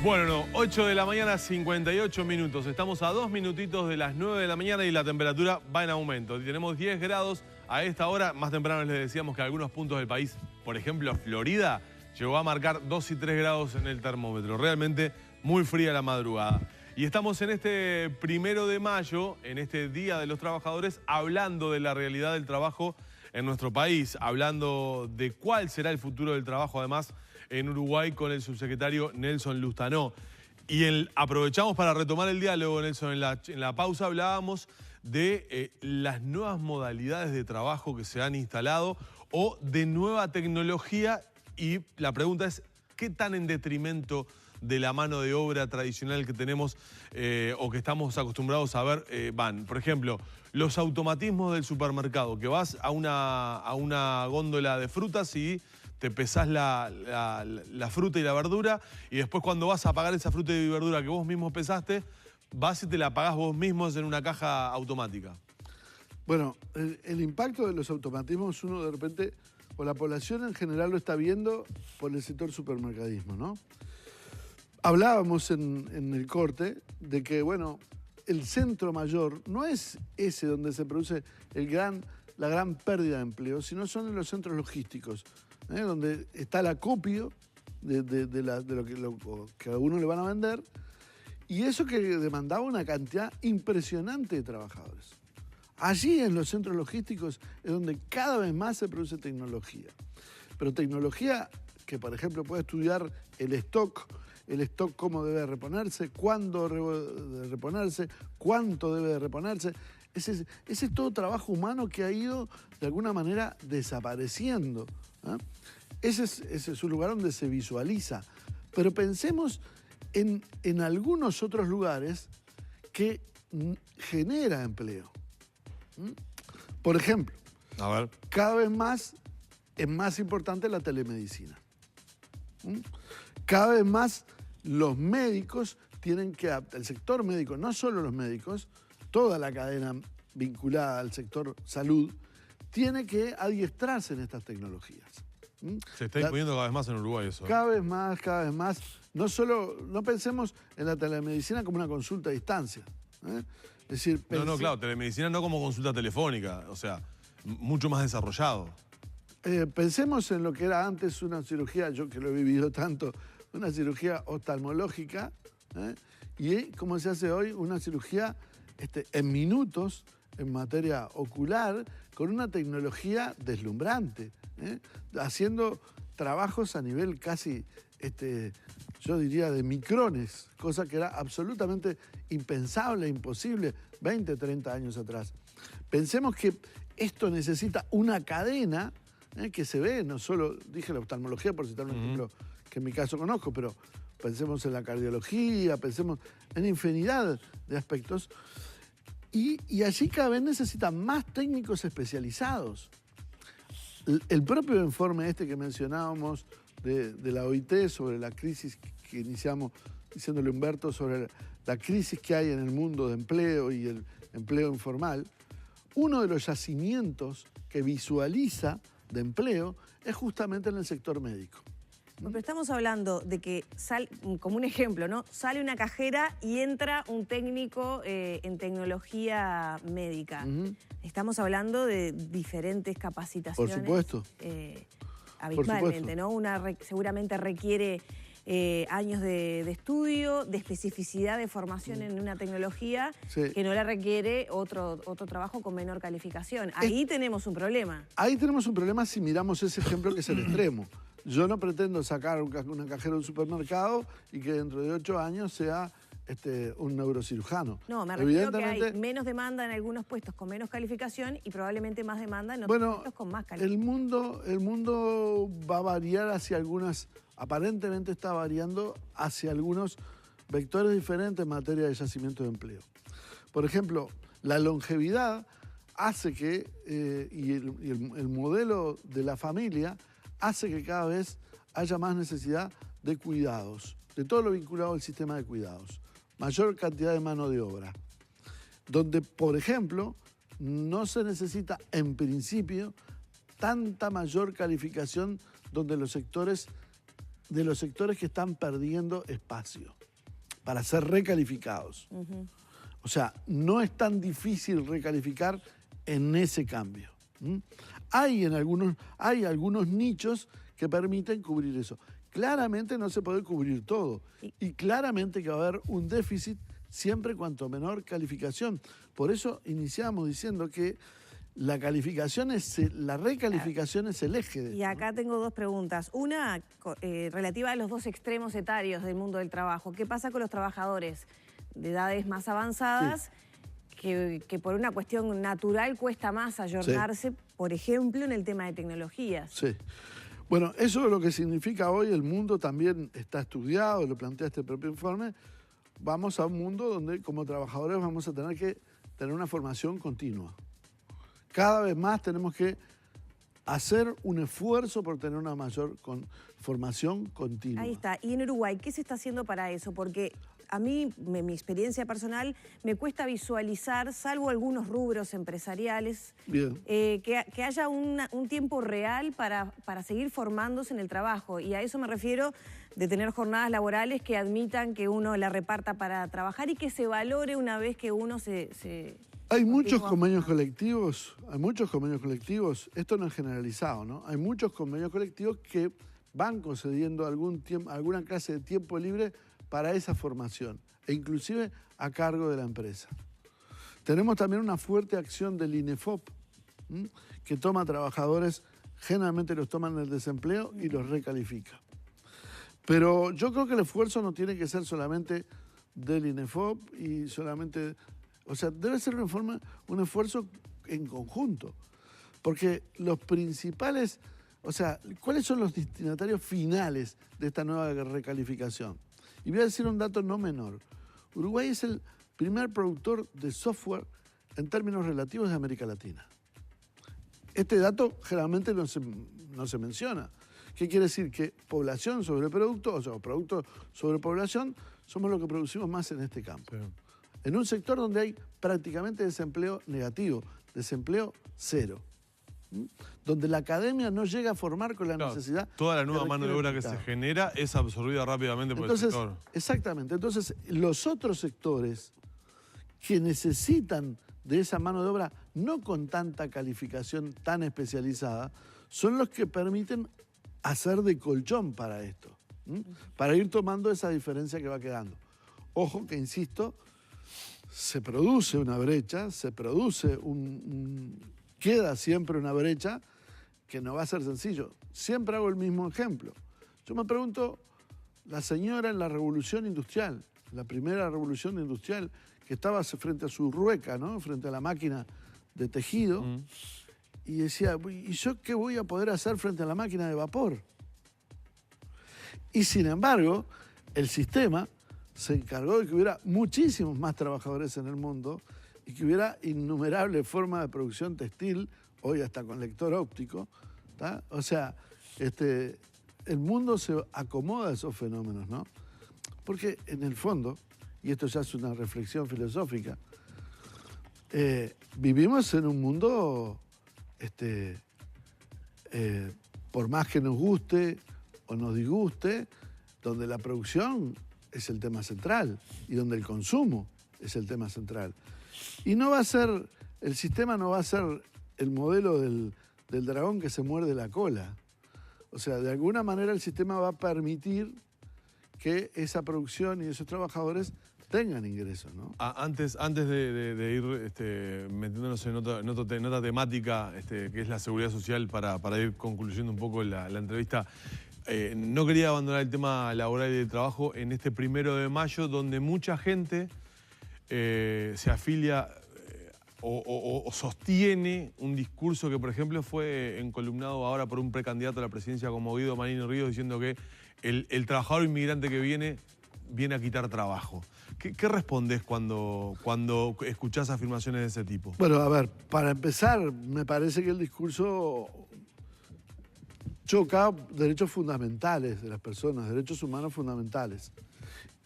Bueno, 8 de la mañana, 58 minutos. Estamos a 2 minutitos de las 9 de la mañana y la temperatura va en aumento. Tenemos 10 grados a esta hora. Más temprano les decíamos que algunos puntos del país, por ejemplo, Florida, llegó a marcar 2 y 3 grados en el termómetro. Realmente muy fría la madrugada. Y estamos en este 1 de mayo, en este Día de los Trabajadores, hablando de la realidad del trabajo en nuestro país, hablando de cuál será el futuro del trabajo, además, en Uruguay con el subsecretario Nelson Lustanó. Y aprovechamos para retomar el diálogo, Nelson. En la pausa hablábamos de las nuevas modalidades de trabajo que se han instalado o de nueva tecnología. Y la pregunta es, ¿qué tan en detrimento de la mano de obra tradicional que tenemos o que estamos acostumbrados a ver van? Por ejemplo, los automatismos del supermercado, que vas a una góndola de frutas y te pesás la fruta y la verdura, y después cuando vas a pagar esa fruta y verdura que vos mismo pesaste, vas y te la pagás vos mismos en una caja automática. Bueno, el impacto de los automatismos uno de repente, o la población en general lo está viendo por el sector supermercadismo, ¿no? Hablábamos en el corte de que, bueno, el centro mayor no es ese donde se produce la gran pérdida de empleo, sino son en los centros logísticos, donde está el acopio de lo que a uno le van a vender, y eso que demandaba una cantidad impresionante de trabajadores. Allí en los centros logísticos es donde cada vez más se produce tecnología. Pero tecnología que, por ejemplo, puede estudiar el stock cómo debe reponerse, cuándo debe reponerse, cuánto debe de reponerse. Ese es todo trabajo humano que ha ido de alguna manera desapareciendo. Ese es un lugar donde se visualiza. Pero pensemos en algunos otros lugares que genera empleo. Por ejemplo, cada vez más es más importante la telemedicina. Cada vez más los médicos tienen que adaptar, el sector médico, no solo los médicos, toda la cadena vinculada al sector salud, tiene que adiestrarse en estas tecnologías. Se está imponiendo cada vez más en Uruguay eso. Cada vez más. No pensemos en la telemedicina como una consulta a distancia. Es decir, claro, telemedicina no como consulta telefónica, o sea, mucho más desarrollado. Pensemos en lo que era antes una cirugía, yo que lo he vivido tanto, una cirugía oftalmológica, y como se hace hoy, una cirugía en minutos en materia ocular, con una tecnología deslumbrante, haciendo trabajos a nivel casi, yo diría, de micrones, cosa que era absolutamente impensable, imposible, 20, 30 años atrás. Pensemos que esto necesita una cadena que se ve, no solo, dije la oftalmología por citar un ejemplo que en mi caso conozco, pero pensemos en la cardiología, pensemos en infinidad de aspectos. Y allí cada vez necesitan más técnicos especializados. El propio informe que mencionábamos de la OIT sobre la crisis que iniciamos diciéndole a Humberto sobre la crisis que hay en el mundo de empleo y el empleo informal, uno de los yacimientos que visualiza de empleo es justamente en el sector médico. Pero estamos hablando de que, como un ejemplo, ¿no? Sale una cajera y entra un técnico en tecnología médica. Estamos hablando de diferentes capacitaciones. Por supuesto. Habitualmente, ¿no? Seguramente requiere años de estudio, de especificidad de formación en una tecnología que no la requiere otro trabajo con menor calificación. Ahí tenemos un problema. Ahí tenemos un problema si miramos ese ejemplo que es el extremo. Yo no pretendo sacar una cajera de un supermercado y que dentro de 8 años sea un neurocirujano. No, me refiero que hay menos demanda en algunos puestos con menos calificación y probablemente más demanda en otros puestos con más calificación. El mundo va a variar hacia algunas, aparentemente está variando hacia algunos vectores diferentes en materia de yacimiento de empleo. Por ejemplo, la longevidad hace que, y el modelo de la familia hace que cada vez haya más necesidad de cuidados, de todo lo vinculado al sistema de cuidados. Mayor cantidad de mano de obra, donde, por ejemplo, no se necesita en principio tanta mayor calificación, donde los sectores de los sectores que están perdiendo espacio para ser recalificados. O sea, no es tan difícil recalificar en ese cambio. Hay algunos nichos que permiten cubrir eso. Claramente no se puede cubrir todo y claramente que va a haber un déficit siempre cuanto menor calificación. Por eso iniciamos diciendo que la recalificación es el eje. Y acá tengo dos preguntas. Una relativa a los dos extremos etarios del mundo del trabajo. ¿Qué pasa con los trabajadores de edades más avanzadas que por una cuestión natural cuesta más ayornarse, por ejemplo, en el tema de tecnologías? Sí. Bueno, eso es lo que significa hoy. El mundo también está estudiado, lo plantea este propio informe. Vamos a un mundo donde como trabajadores vamos a tener que tener una formación continua. Cada vez más tenemos que hacer un esfuerzo por tener una mayor formación continua. Ahí está. Y en Uruguay, ¿qué se está haciendo para eso? Porque a mí, mi experiencia personal, me cuesta visualizar, salvo algunos rubros empresariales, que haya un tiempo real para seguir formándose en el trabajo. Y a eso me refiero de tener jornadas laborales que admitan que uno la reparta para trabajar y que se valore una vez que uno Hay muchos convenios colectivos, esto no es generalizado, ¿no? Hay muchos convenios colectivos que van concediendo alguna clase de tiempo libre para esa formación, e inclusive a cargo de la empresa. Tenemos también una fuerte acción del INEFOP, que toma trabajadores, generalmente los toma en el desempleo y los recalifica. Pero yo creo que el esfuerzo no tiene que ser solamente del INEFOP y solamente... O sea, debe ser un esfuerzo en conjunto, porque los principales... O sea, ¿cuáles son los destinatarios finales de esta nueva recalificación? Y voy a decir un dato no menor. Uruguay es el primer productor de software en términos relativos de América Latina. Este dato generalmente no se menciona. ¿Qué quiere decir? Que población sobre producto, o sea, producto sobre población, somos los que producimos más en este campo. Sí. En un sector donde hay prácticamente desempleo negativo, desempleo cero. Donde la academia no llega a formar con la necesidad. Toda la nueva mano de obra que se genera es absorbida rápidamente por el sector. Exactamente. Entonces, los otros sectores que necesitan de esa mano de obra, no con tanta calificación tan especializada, son los que permiten hacer de colchón para esto, para ir tomando esa diferencia que va quedando. Ojo que, insisto, se produce una brecha, queda siempre una brecha que no va a ser sencillo. Siempre hago el mismo ejemplo. Yo me pregunto, la señora en la revolución industrial, la primera revolución industrial, que estaba frente a su rueca, ¿no? Frente a la máquina de tejido, y decía, ¿y yo qué voy a poder hacer frente a la máquina de vapor? Y sin embargo, el sistema se encargó de que hubiera muchísimos más trabajadores en el mundo y que hubiera innumerables formas de producción textil, hoy hasta con lector óptico, ¿tá? O sea, el mundo se acomoda a esos fenómenos, ¿no? Porque en el fondo, y esto ya es una reflexión filosófica, vivimos en un mundo, por más que nos guste o nos disguste, donde la producción es el tema central y donde el consumo es el tema central. Y no va a ser, el sistema no va a ser el modelo del dragón que se muerde la cola. O sea, de alguna manera el sistema va a permitir que esa producción y esos trabajadores tengan ingresos, ¿no? Antes de ir metiéndonos en otra temática, que es la seguridad social, para ir concluyendo un poco la entrevista, no quería abandonar el tema laboral y de trabajo en este 1 de mayo, donde mucha gente se afilia o sostiene un discurso que, por ejemplo, fue encolumnado ahora por un precandidato a la presidencia como Guido Manini Ríos, diciendo que el trabajador inmigrante que viene a quitar trabajo. ¿Qué respondés cuando escuchás afirmaciones de ese tipo? Bueno, a ver, para empezar, me parece que el discurso choca derechos fundamentales de las personas, derechos humanos fundamentales.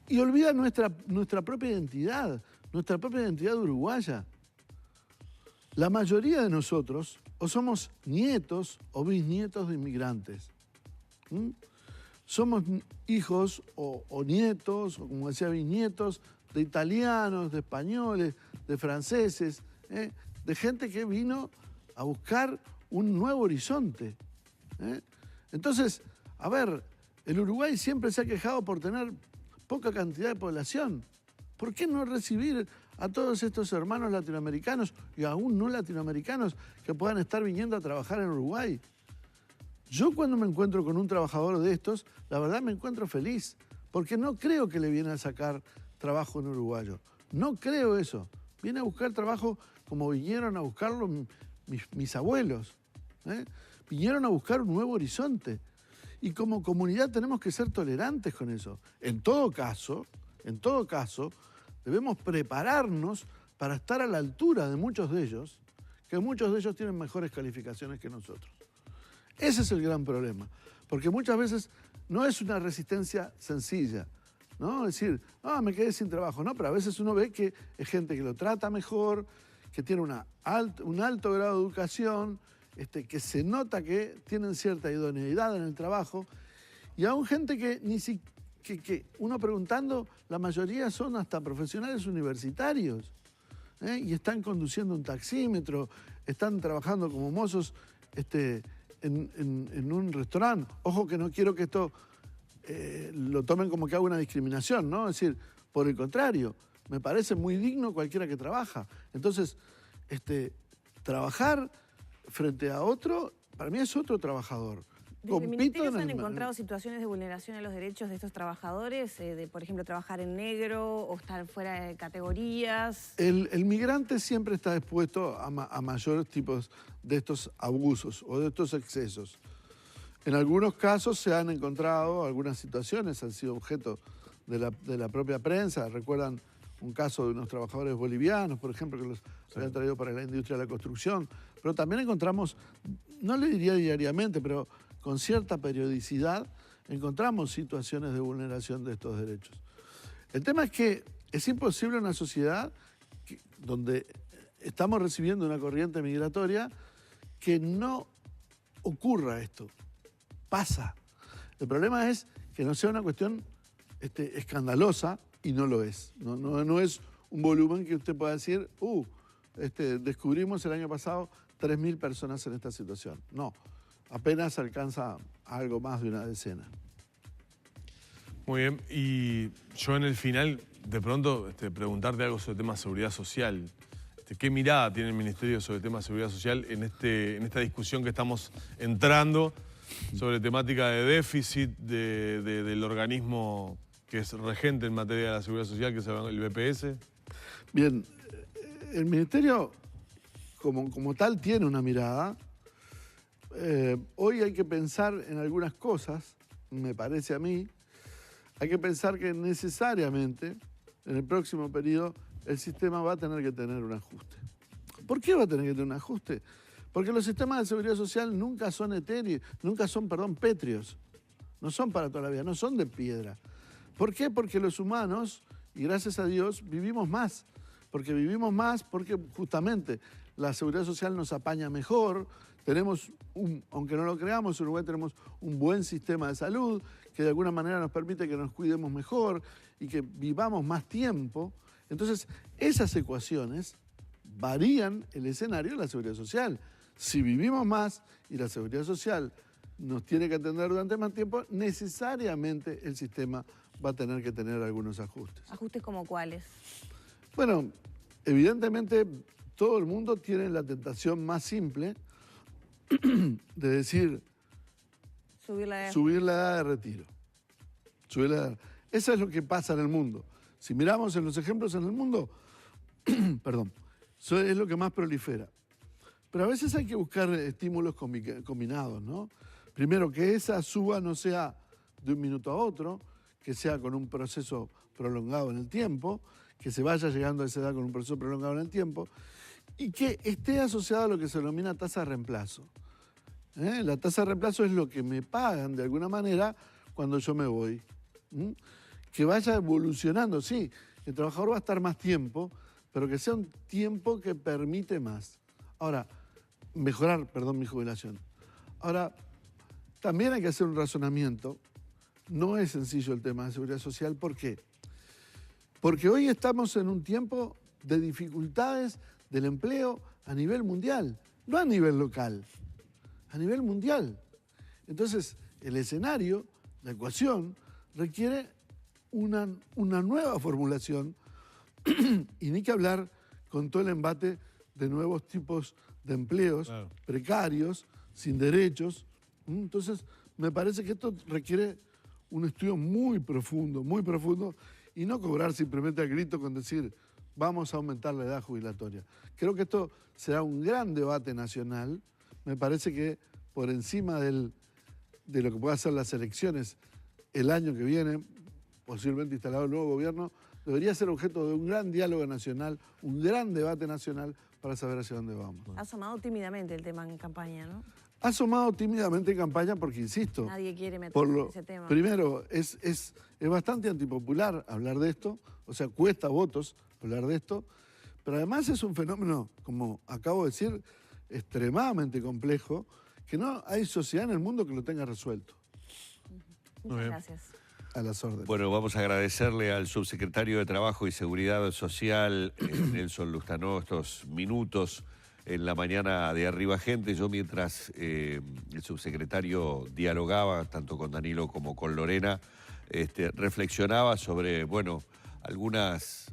Y olvida nuestra propia identidad uruguaya. La mayoría de nosotros o somos nietos o bisnietos de inmigrantes. somos hijos o nietos, o como decía, bisnietos, de italianos, de españoles, de franceses, de gente que vino a buscar un nuevo horizonte. Entonces, a ver, el Uruguay siempre se ha quejado por tener poca cantidad de población. ¿Por qué no recibir a todos estos hermanos latinoamericanos y aún no latinoamericanos que puedan estar viniendo a trabajar en Uruguay? Yo cuando me encuentro con un trabajador de estos, la verdad me encuentro feliz, porque no creo que le viene a sacar trabajo en uruguayo. No creo eso. Viene a buscar trabajo como vinieron a buscarlo mis abuelos. Vinieron a buscar un nuevo horizonte. Y como comunidad tenemos que ser tolerantes con eso. En todo caso, debemos prepararnos para estar a la altura de muchos de ellos, que muchos de ellos tienen mejores calificaciones que nosotros. Ese es el gran problema, porque muchas veces no es una resistencia sencilla, ¿no? Es decir, me quedé sin trabajo, no, pero a veces uno ve que es gente que lo trata mejor, que tiene un alto grado de educación, que se nota que tienen cierta idoneidad en el trabajo, y aún gente que que uno preguntando, la mayoría son hasta profesionales universitarios, y están conduciendo un taxímetro, están trabajando como mozos en un restaurante. Ojo que no quiero que esto lo tomen como que hago una discriminación, ¿no? Es decir, por el contrario, me parece muy digno cualquiera que trabaja. Entonces, trabajar frente a otro, para mí es otro trabajador. ¿Desde el ministerio se han encontrado situaciones de vulneración a los derechos de estos trabajadores? De, por ejemplo, trabajar en negro o estar fuera de categorías. El migrante siempre está expuesto a mayores tipos de estos abusos o de estos excesos. En algunos casos se han encontrado algunas situaciones, han sido objeto de la propia prensa. Recuerdan un caso de unos trabajadores bolivianos, por ejemplo, que los habían traído para la industria de la construcción. Pero también encontramos, no le diría diariamente, pero con cierta periodicidad, encontramos situaciones de vulneración de estos derechos. El tema es que es imposible una sociedad donde estamos recibiendo una corriente migratoria que no ocurra esto. Pasa. El problema es que no sea una cuestión escandalosa, y no lo es. No es un volumen que usted pueda decir, descubrimos el año pasado 3.000 personas en esta situación. No. Apenas alcanza algo más de una decena. Muy bien, y yo en el final, de pronto, preguntarte algo sobre el tema de seguridad social. ¿Qué mirada tiene el Ministerio sobre el tema de seguridad social en esta discusión que estamos entrando sobre temática de déficit del organismo que es regente en materia de la seguridad social, que es el BPS? Bien, el Ministerio como tal tiene una mirada. Hoy hay que pensar en algunas cosas, me parece a mí. Hay que pensar que necesariamente en el próximo periodo el sistema va a tener que tener un ajuste. ¿Por qué va a tener que tener un ajuste? Porque los sistemas de seguridad social nunca son etéreos, pétreos. No son para toda la vida, no son de piedra. ¿Por qué? Porque los humanos, y gracias a Dios, vivimos más. Porque vivimos más porque justamente la seguridad social nos apaña mejor. Tenemos, aunque no lo creamos, en Uruguay tenemos un buen sistema de salud que de alguna manera nos permite que nos cuidemos mejor y que vivamos más tiempo. Entonces, esas ecuaciones varían el escenario de la seguridad social. Si vivimos más y la seguridad social nos tiene que atender durante más tiempo, necesariamente el sistema va a tener que tener algunos ajustes. ¿Ajustes como cuáles? Bueno, evidentemente todo el mundo tiene la tentación más simple de decir subir la edad de retiro. Eso es lo que pasa en el mundo. Si miramos en los ejemplos en el mundo, perdón, eso es lo que más prolifera. Pero a veces hay que buscar estímulos combinados, ¿no? Primero, que esa suba no sea de un minuto a otro, que sea con un proceso prolongado en el tiempo, que se vaya llegando a esa edad con un proceso prolongado en el tiempo, y que esté asociado a lo que se denomina tasa de reemplazo. La tasa de reemplazo es lo que me pagan de alguna manera cuando yo me voy. Que vaya evolucionando, sí, el trabajador va a estar más tiempo, pero que sea un tiempo que permite más. Ahora, mejorar mi jubilación. Ahora, también hay que hacer un razonamiento no es sencillo el tema de seguridad social. ¿Por qué? Porque hoy estamos en un tiempo de dificultades del empleo a nivel mundial, no a nivel local, a nivel mundial. Entonces, el escenario, la ecuación, requiere una nueva formulación y ni que hablar con todo el embate de nuevos tipos de empleos precarios, sin derechos. Entonces, me parece que esto requiere un estudio muy profundo, y no cobrar simplemente al grito con decir vamos a aumentar la edad jubilatoria. Creo que esto será un gran debate nacional. Me parece que por encima de lo que puedan ser las elecciones el año que viene, posiblemente instalado el nuevo gobierno, debería ser objeto de un gran diálogo nacional, un gran debate nacional para saber hacia dónde vamos. Ha asomado tímidamente el tema en campaña, ¿no? Ha asomado tímidamente en campaña porque, insisto... Nadie quiere meterse en ese tema. Primero, es bastante antipopular hablar de esto, o sea, cuesta votos hablar de esto, pero además es un fenómeno, como acabo de decir, extremadamente complejo, que no hay sociedad en el mundo que lo tenga resuelto. Muchas gracias. A las órdenes. Bueno, vamos a agradecerle al subsecretario de Trabajo y Seguridad Social, Nelson Lustanó, estos minutos en la mañana de Arriba Gente. Yo mientras el subsecretario dialogaba, tanto con Danilo como con Lorena, reflexionaba sobre, bueno, algunas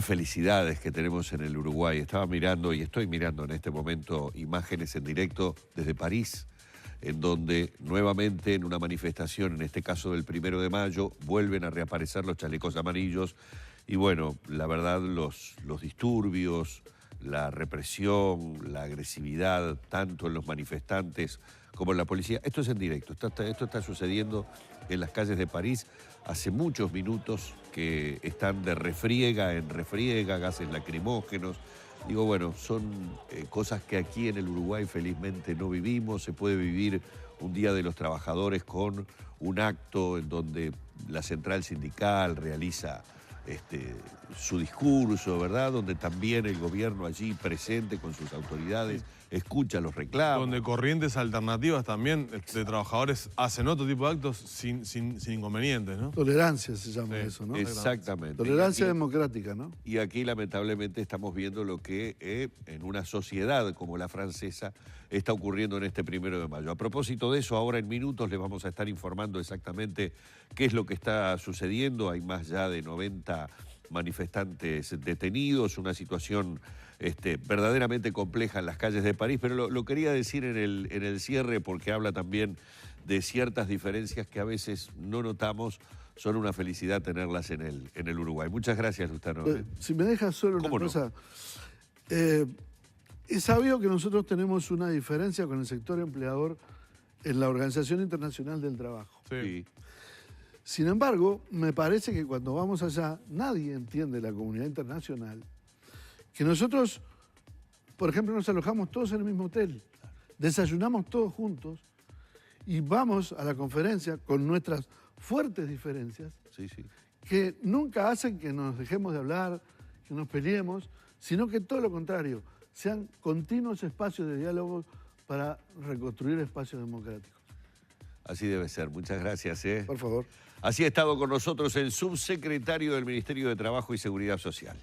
felicidades que tenemos en el Uruguay. Estaba mirando y estoy mirando en este momento imágenes en directo desde París, en donde nuevamente en una manifestación, en este caso del 1 de mayo, vuelven a reaparecer los chalecos amarillos. Y bueno, la verdad, los disturbios, la represión, la agresividad, tanto en los manifestantes como en la policía. Esto es en directo, esto está sucediendo en las calles de París hace muchos minutos, que están de refriega en refriega, gases lacrimógenos. Digo, bueno, son cosas que aquí en el Uruguay felizmente no vivimos. Se puede vivir un Día de los Trabajadores con un acto en donde la central sindical realiza su discurso, ¿verdad? Donde también el gobierno allí presente con sus autoridades escucha los reclamos. Donde corrientes alternativas también de trabajadores hacen otro tipo de actos sin inconvenientes, ¿no? Tolerancia se llama eso, ¿no? Exactamente. Tolerancia democrática, ¿no? Y aquí lamentablemente estamos viendo lo que en una sociedad como la francesa está ocurriendo en este 1 de mayo. A propósito de eso, ahora en minutos les vamos a estar informando exactamente qué es lo que está sucediendo. Hay más ya de 90 manifestantes detenidos, una situación verdaderamente compleja en las calles de París, pero lo quería decir en el cierre porque habla también de ciertas diferencias que a veces no notamos. Son una felicidad tenerlas en el Uruguay. Muchas gracias, Lustanó. Si me dejas solo una cosa. Es sabio que nosotros tenemos una diferencia con el sector empleador en la Organización Internacional del Trabajo. Sí. Sin embargo, me parece que cuando vamos allá, nadie entiende, la comunidad internacional, que nosotros, por ejemplo, nos alojamos todos en el mismo hotel, desayunamos todos juntos y vamos a la conferencia con nuestras fuertes diferencias, que nunca hacen que nos dejemos de hablar, que nos peleemos, sino que todo lo contrario, sean continuos espacios de diálogo para reconstruir espacios democráticos. Así debe ser. Muchas gracias. Por favor. Así ha estado con nosotros el subsecretario del Ministerio de Trabajo y Seguridad Social.